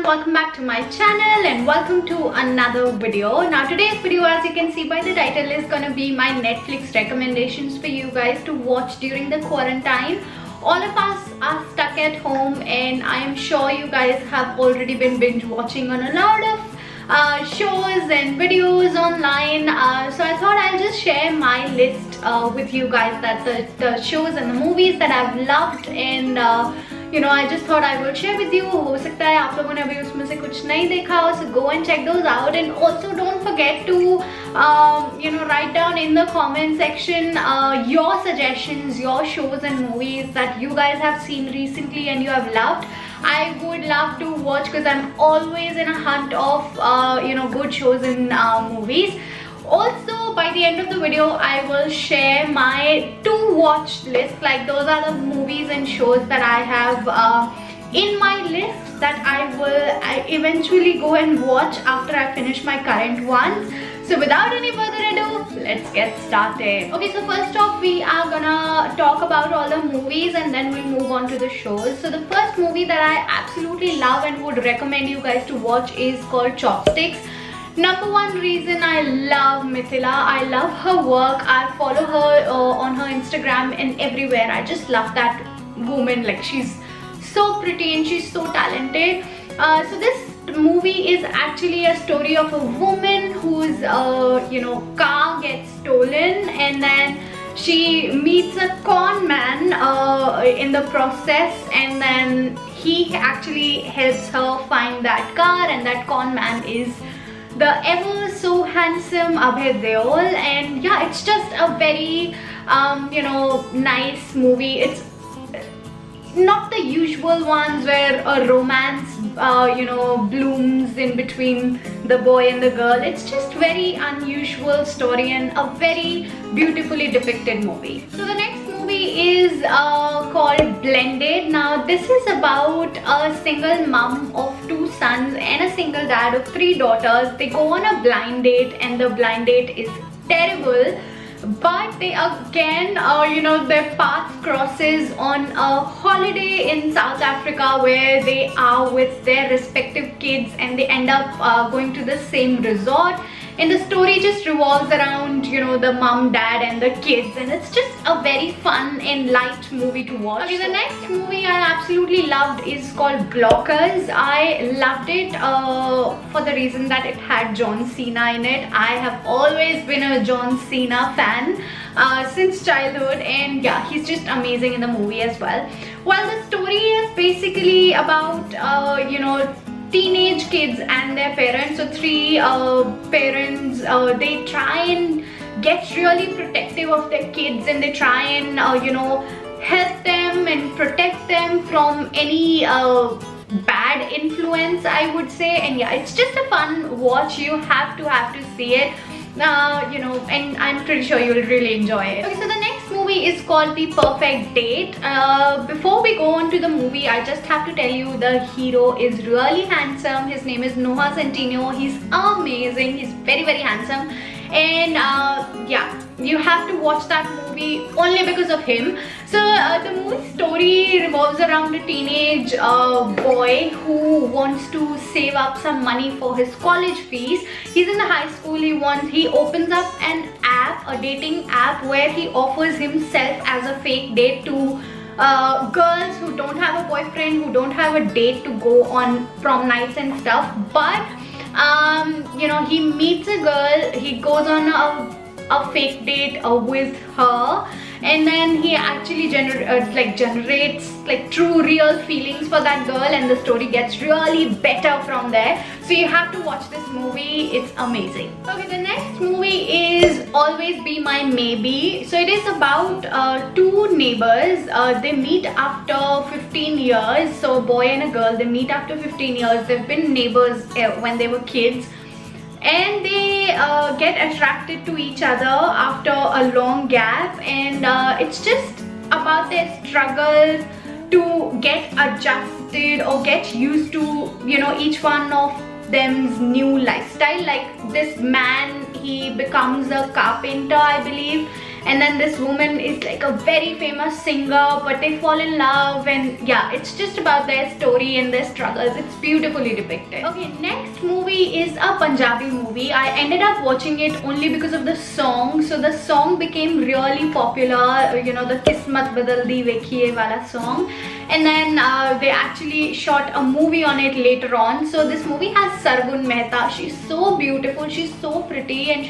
welcome back to my channel and welcome to another video. Now today's video, as you can see by the title, is gonna be my Netflix recommendations for you guys to watch during the quarantine. All of us are stuck at home and I am sure you guys have already been binge watching on a lot of shows and videos online, so I thought I'll just share my list with you guys, that the shows and the movies that I've loved, and you know, I just thought I will share with you. हो सकता है आप लोगों ने अभी उसमें से कुछ नहीं देखा हो, so go and check those out. And also don't forget to you know, write down in the comment section your suggestions, your shows and movies that you guys have seen recently and you have loved. I would love to watch because I'm always in a hunt of you know, good shows and movies. Also, by the end of the video, I will share my to-watch list. Like, those are the movies and shows that I have in my list that I will eventually go and watch after I finish my current ones. So without any further ado, let's get started. Okay, so first off, we are gonna talk about all the movies and then we'll move on to the shows. So the first movie that I absolutely love and would recommend you guys to watch is called Chopsticks. Number one reason I love Mithila, I love her work. I follow her on her Instagram and everywhere. I just love that woman. Like, she's so pretty and she's so talented. So this movie is actually a story of a woman whose you know, car gets stolen, and then she meets a con man in the process, and then he actually helps her find that car, and that con man is the ever so handsome Abhay Deol. And yeah, it's just a very you know, nice movie. It's not the usual ones where a romance you know, blooms in between the boy and the girl. It's just very unusual story and a very beautifully depicted movie. So the next movie is called Blended. Now this is about a single mom of 2 sons and a single dad of 3 daughters. They go on a blind date and the blind date is terrible, but they again you know, their paths crosses on a holiday in South Africa where they are with their respective kids, and they end up going to the same resort, and the story just revolves around, you know, the mom, dad and the kids, and it's just a very fun and light movie to watch. Okay, the next movie I absolutely loved is called Blockers. I loved it for the reason that it had John Cena in it. I have always been a John Cena fan since childhood, and yeah, he's just amazing in the movie as well. Well, the story is basically about you know, teenage kids and their parents. So 3 parents, they try and get really protective of their kids, and they try and you know, help them and protect them from any bad influence, I would say. And yeah, it's just a fun watch. You have to see it. You know, and I'm pretty sure you'll really enjoy it. Okay, so the next movie is called The Perfect Date. Before we go on to the movie, I just have to tell you the hero is really handsome. His name is Noah Centineo. He's amazing. He's very, very handsome. And yeah, you have to watch that movie only because of him. So the movie story revolves around a teenage boy who wants to save up some money for his college fees. He's in the high school. He opens up an app, a dating app, where he offers himself as a fake date to girls who don't have a boyfriend, who don't have a date to go on prom nights and stuff. But you know, he meets a girl, he goes on a fake date with her, and then he actually generates like true real feelings for that girl, and the story gets really better from there. So you have to watch this movie. It's amazing. Okay, the next movie is Always Be My Maybe. So it is about 2 neighbors. They meet after 15 years. So a boy and a girl, they meet after 15 years. They've been neighbors when they were kids, and they get attracted to each other after a long gap, and it's just about their struggle to get adjusted or get used to, you know, each one of them's new lifestyle. Like, this man, he becomes a carpenter, I believe, and then this woman is like a very famous singer, but they fall in love, and yeah, it's just about their story and their struggles. It's beautifully depicted. Okay, next movie is a Punjabi movie. I ended up watching it only because of the song. So the song became really popular, you know, the Kismat Badal Di Vekhiye wala song, and then they actually shot a movie on it later on. So this movie has Sargun Mehta. She's so beautiful, she's so pretty, and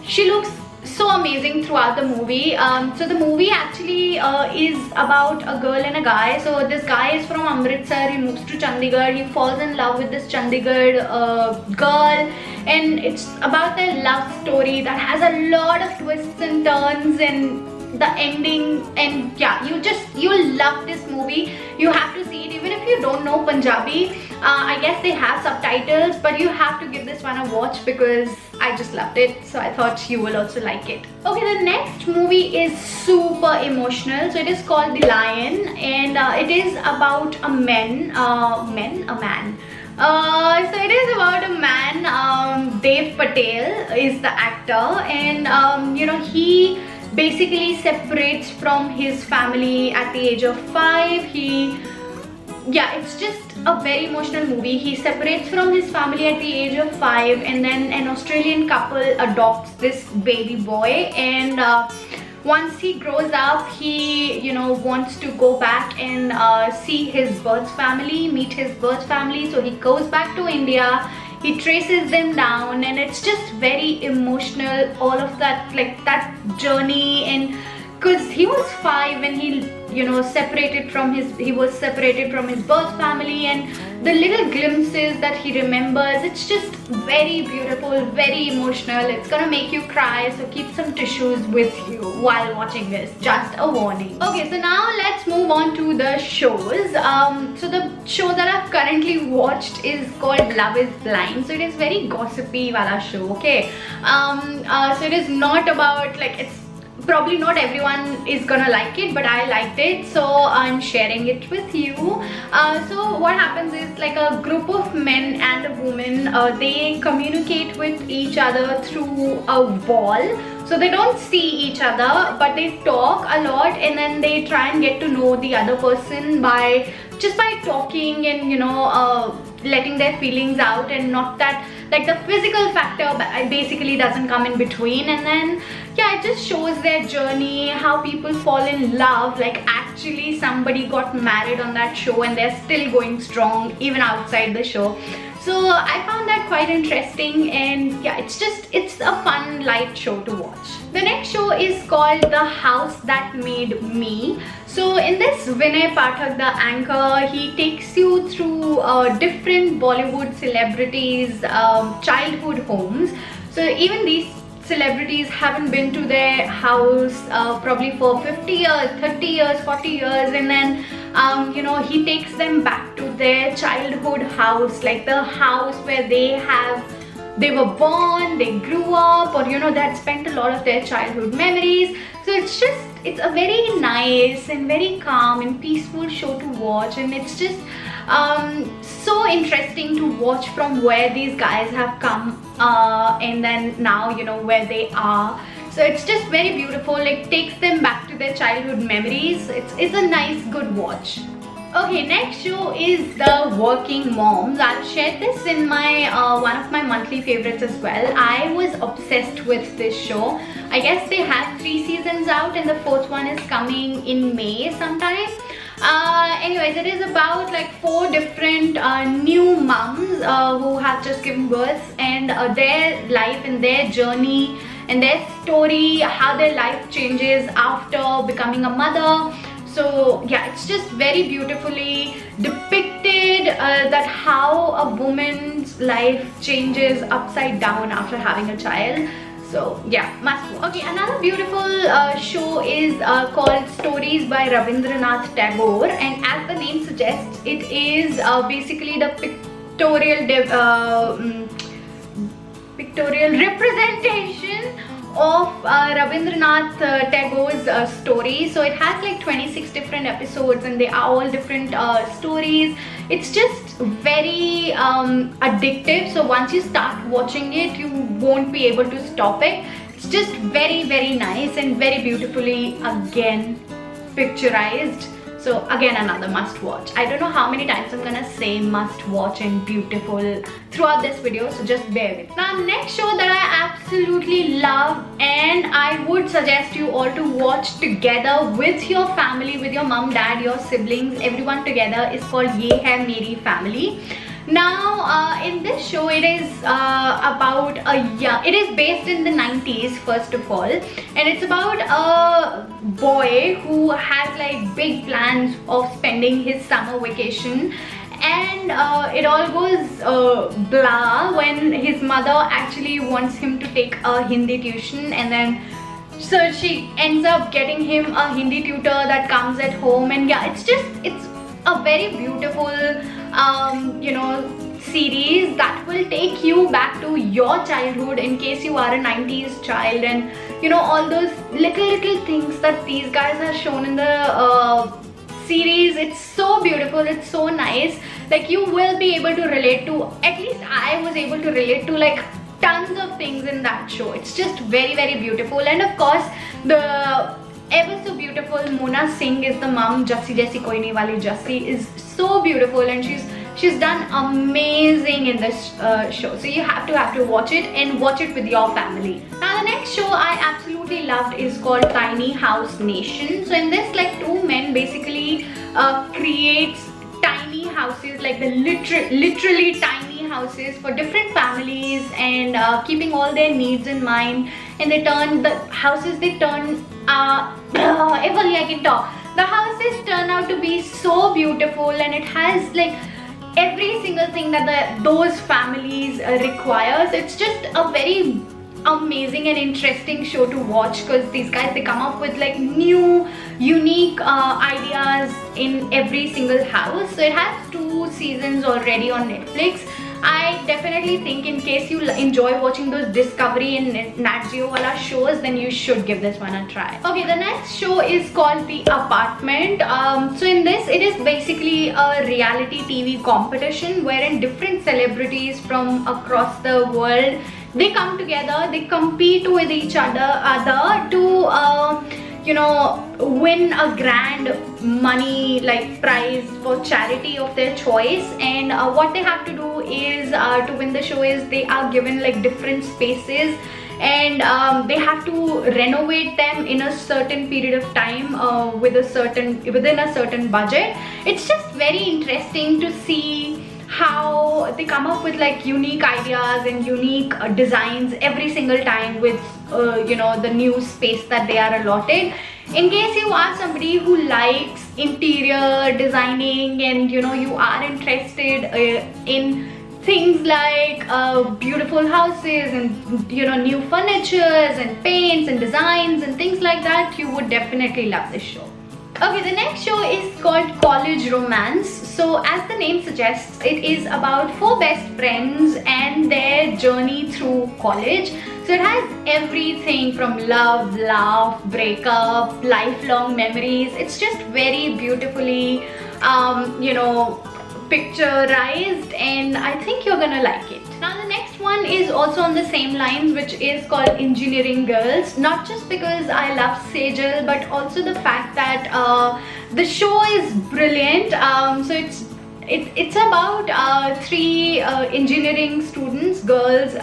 she looks so amazing throughout the movie. So the movie actually is about a girl and a guy. So this guy is from Amritsar, he moves to Chandigarh, he falls in love with this Chandigarh girl, and it's about their love story that has a lot of twists and turns, and the ending, and yeah, you'll love this movie. You have to see it even if you don't know Punjabi. I guess they have subtitles, but you have to give this one a watch because I just loved it, so I thought you will also like it. Okay, the next movie is super emotional. So it is called The Lion, and it is about a man. So it is about a man. Dev Patel is the actor, and you know, he basically separates from his family at the age of 5. It's just a very emotional movie. He separates from his family at the age of 5, and then an Australian couple adopts this baby boy, and once he grows up, he, you know, wants to go back and see his birth family, meet his birth family. So he goes back to India, he traces them down, and it's just very emotional, all of that, like that journey. And because he was 5 when he, you know, he was separated from his birth family, and the little glimpses that he remembers, it's just very beautiful, very emotional. It's gonna make you cry, so keep some tissues with you while watching this, just a warning. Okay, so now let's move on to the shows. So the show that I've currently watched is called Love is Blind. So it is very gossipy wala show, okay? So it is not about, like, it's probably not everyone is gonna like it, but I liked it, so I'm sharing it with you. So what happens is, like, a group of men and a woman, they communicate with each other through a wall. So they don't see each other, but they talk a lot, and then they try and get to know the other person by talking and, you know, letting their feelings out, and not that, like, the physical factor basically doesn't come in between. And then yeah, it just shows their journey, how people fall in love. Like, actually somebody got married on that show, and they're still going strong even outside the show. So I found that quite interesting, and yeah, it's a fun, light show to watch. The next show is called The House That Made Me. So in this, Vinay Pathak, the anchor, he takes you through different Bollywood celebrities' childhood homes. So even these celebrities haven't been to their house probably for 50 years, 30 years, 40 years, and then you know, he takes them back to their childhood house, like the house where they were born, they grew up, or, you know, they had spent a lot of their childhood memories. So it's a very nice and very calm and peaceful show to watch, and it's just so interesting to watch from where these guys have come, and then now, you know, where they are. So it's just very beautiful. It takes them back to their childhood memories. It's a nice, good watch. Okay, next show is The Working Moms. I've shared this in my one of my monthly favorites as well. I was obsessed with this show. I guess they have 3 seasons out, and the 4th one is coming in May sometime. Anyways, it is about like 4 different new moms who have just given birth, and their life and their journey and their story, how their life changes after becoming a mother. So yeah, it's just very beautifully depicted that how a woman's life changes upside down after having a child. So yeah, must watch. Okay, another beautiful show is called Stories by Rabindranath Tagore, and as the name suggests, it is basically the pictorial representation of Rabindranath Tagore's story. So it has like 26 different episodes, and they are all different stories. It's just very addictive. So once you start watching it, you won't be able to stop it. It's just very nice and very beautifully again picturized. So again, another must watch. I don't know how many times I'm gonna say must watch and beautiful throughout this video, so just bear with me. Now, next show that I absolutely love and I would suggest you all to watch together with your family, with your mom, dad, your siblings, everyone together, is called Ye Hai Meri Family. Now, in this show, it is about it is based in the 90s, first of all, and it's about a boy who has like big plans of spending his summer vacation, and it all goes blah when his mother actually wants him to take a Hindi tuition, and then so she ends up getting him a Hindi tutor that comes at home. And yeah, it's a very beautiful you know, series that will take you back to your childhood in case you are a 90s child, and you know, all those little things that these guys are shown in the series. It's so beautiful, it's so nice. Like, you will be able to relate to, at least I was able to relate to like tons of things in that show. It's just very beautiful. And of course, the ever so beautiful Mona Singh is the mom. Jassi Jaisi Koi Nahi Wali Jassi is so beautiful, and she's done amazing in this show. So you have to watch it, and watch it with your family. Now, the next show I absolutely loved is called Tiny House Nation. So in this, like, two men basically creates tiny houses, like the literally tiny houses for different families, and keeping all their needs in mind. And they turn the houses, if only I can talk. The houses turn out to be so beautiful, and it has like every single thing that those families requires. It's just a very amazing and interesting show to watch, because these guys, they come up with like new unique ideas in every single house. So it has 2 seasons already on Netflix. I definitely think in case you enjoy watching those Discovery and Nat Geo wala shows, then you should give this one a try. Okay, the next show is called The Apartment. So in this, it is basically a reality TV competition wherein different celebrities from across the world, they come together, they compete with each other to you know, win a grand money like prize for charity of their choice. And what they have to do is to win the show is they are given like different spaces, and they have to renovate them in a certain period of time within a certain budget. It's just very interesting to see how they come up with like unique ideas and unique designs every single time with you know, the new space that they are allotted. In case you are somebody who likes interior designing, and you know, you are interested in things like beautiful houses and you know, new furnitures and paints and designs and things like that, you would definitely love this show. Okay, the next show is called College Romance. So as the name suggests, it is about 4 best friends and their journey through college. So it has everything from love, laugh, breakup, lifelong memories. It's just very beautifully you know, picturized, and I think you're gonna like it. Now, the next one is also on the same lines, which is called Engineering Girls. Not just because I love Sejal, but also the fact that the show is brilliant. So it's about 3 engineering students, girls,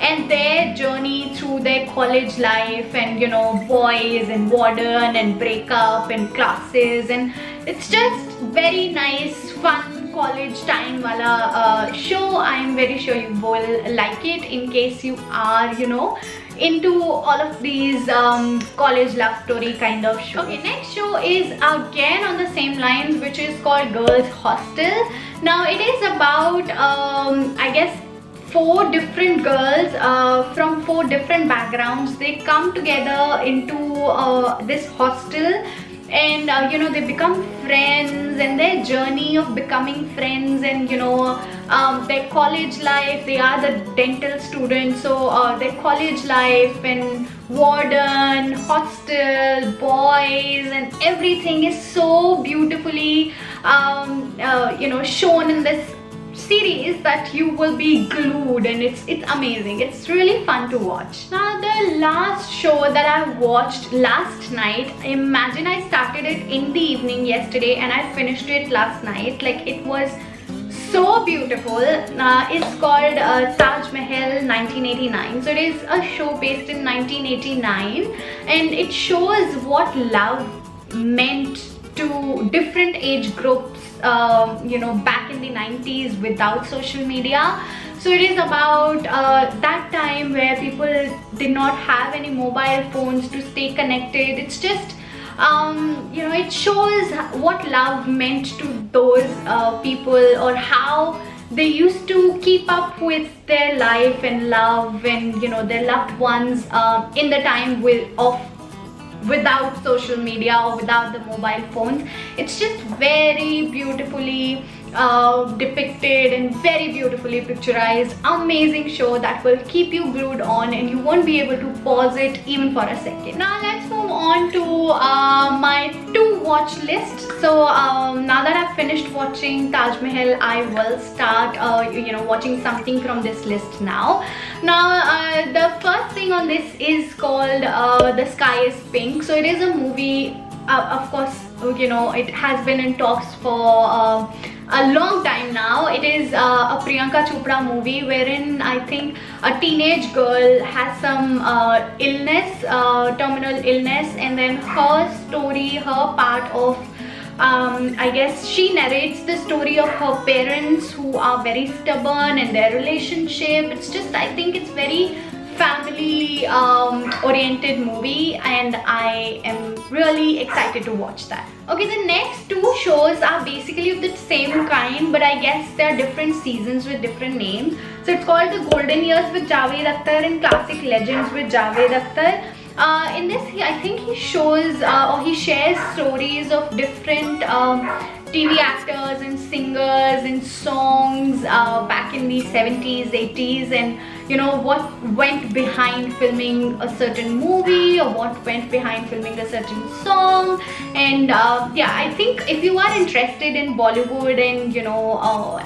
and their journey through their college life, and you know, boys and warden and breakup and classes, and it's just very nice, fun college time wala show. I am very sure you will like it in case you are, you know, into all of these college love story kind of shows. Okay, next show is again on the same lines, which is called Girls Hostel. Now, it is about I guess 4 different girls from 4 different backgrounds. They come together into this hostel, and you know, they become friends, and their journey of becoming friends, and you know, their college life. They are the dental students, so their college life and warden, hostel, boys, and everything is so beautifully you know, shown in this series that you will be glued, and it's amazing. It's really fun to watch. Now the last show that I watched last night, imagine I started it in the evening yesterday and I finished it last night. Like, it was so beautiful. It's called Taj Mahal 1989. So it is a show based in 1989, and it shows what love meant to different age groups, back in the 90s without social media. So it is about that time where people did not have any mobile phones to stay connected. It's just it shows what love meant to those people, or how they used to keep up with their life and love and their loved ones in the time without social media or without the mobile phones. It's just very beautifully depicted and very beautifully picturized. Amazing show that will keep you glued on and you won't be able to pause it even for a second. Now let's move on to my to watch list. So now that I've finished watching Taj Mahal, I will start watching something from this list now. The first thing on this is called The Sky is Pink. So it is a movie, of course, it has been in talks for a long time now. It is a Priyanka Chopra movie wherein I think a teenage girl has some illness, terminal illness, and then her story, her part of I guess she narrates the story of her parents who are very stubborn and their relationship. It's just, I think it's very family oriented movie, and I am really excited to watch that. Okay, the next two shows are basically of the same kind, but I guess they are different seasons with different names. So it's called The Golden Years with Javed Akhtar and Classic Legends with Javed Akhtar. In this, I think he shows or he shares stories of different TV actors and singers and songs back in the 70s, 80s, and what went behind filming a certain movie or what went behind filming a certain song. And yeah, I think if you are interested in Bollywood and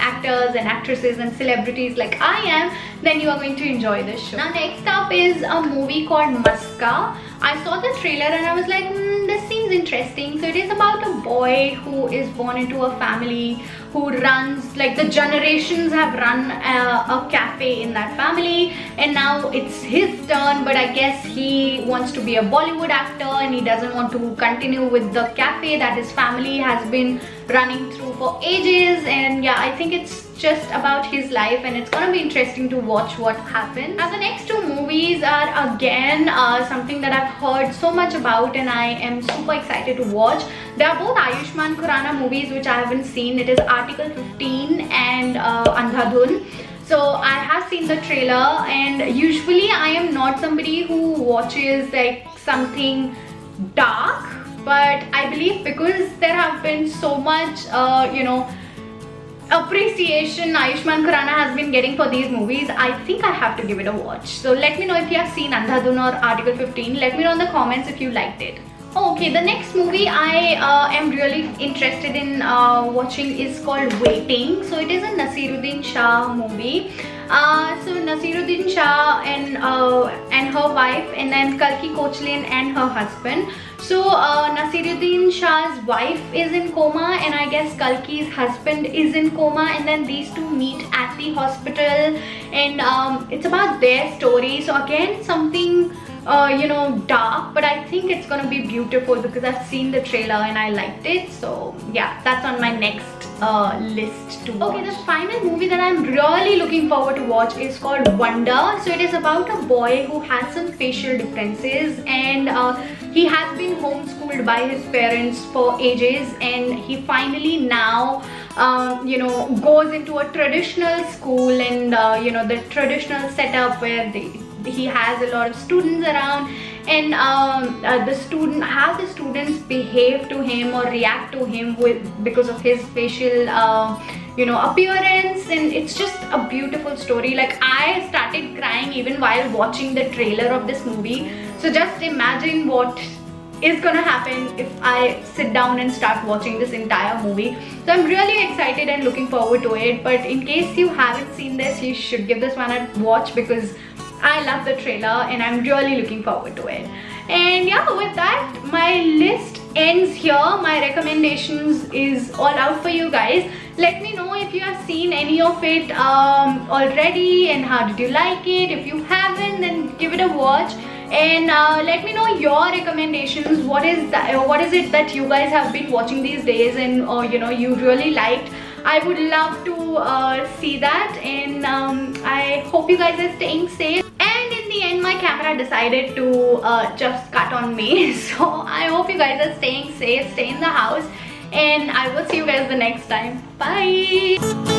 actors and actresses and celebrities like I am, then you are going to enjoy this show. Now next up is a movie called Maska. I saw the trailer and I was like, this seems interesting. So it is about a boy who is born into a family who runs, like the generations have run a cafe in that family, and now it's his turn, but I guess he wants to be a Bollywood actor and he doesn't want to continue with the cafe that his family has been running through for ages. And yeah, I think it's just about his life and it's gonna be interesting to watch what happens. Now the next two movies are again something that I've heard so much about and I am super excited to watch. They are both Ayushmann Khurrana movies which I haven't seen. It is Article 15 and Andhadhun. So I have seen the trailer, and usually I am not somebody who watches like something dark, but I believe because there have been so much appreciation Ayushmann Khurrana has been getting for these movies, I think I have to give it a watch. So let me know if you have seen Andhadhun or Article 15. Let me know in the comments if you liked it. Okay, the next movie I am really interested in watching is called Waiting. So it is a Naseeruddin Shah movie. So Naseeruddin Shah and her wife, and then Kalki Koechlin and her husband. So Naseeruddin Shah's wife is in coma, and I guess Kalki's husband is in coma, and then these two meet at the hospital, and it's about their story. So again, something dark, but I think it's gonna be beautiful because I've seen the trailer and I liked it. So yeah, that's on my next list to watch. Okay, the final movie that I'm really looking forward to watch is called Wonder. So it is about a boy who has some facial differences, and he has been homeschooled by his parents for ages, and he finally now goes into a traditional school, and the traditional setup where he has a lot of students around, and the students behave to him or react to him because of his facial appearance. And it's just a beautiful story. Like, I started crying even while watching the trailer of this movie. So just imagine what is gonna happen if I sit down and start watching this entire movie. So I'm really excited and looking forward to it. But in case you haven't seen this, you should give this one a watch because I love the trailer and I'm really looking forward to it. And yeah, with that, my list ends here. My recommendations is all out for you guys. Let me know if you have seen any of it already and how did you like it. If you haven't, then give it a watch. And let me know your recommendations. What is it that you guys have been watching these days and you know, you really liked? I would love to see that. And I hope you guys are staying safe. And in the end, my camera decided to just cut on me. So I hope you guys are staying safe, stay in the house, and I will see you guys the next time. Bye.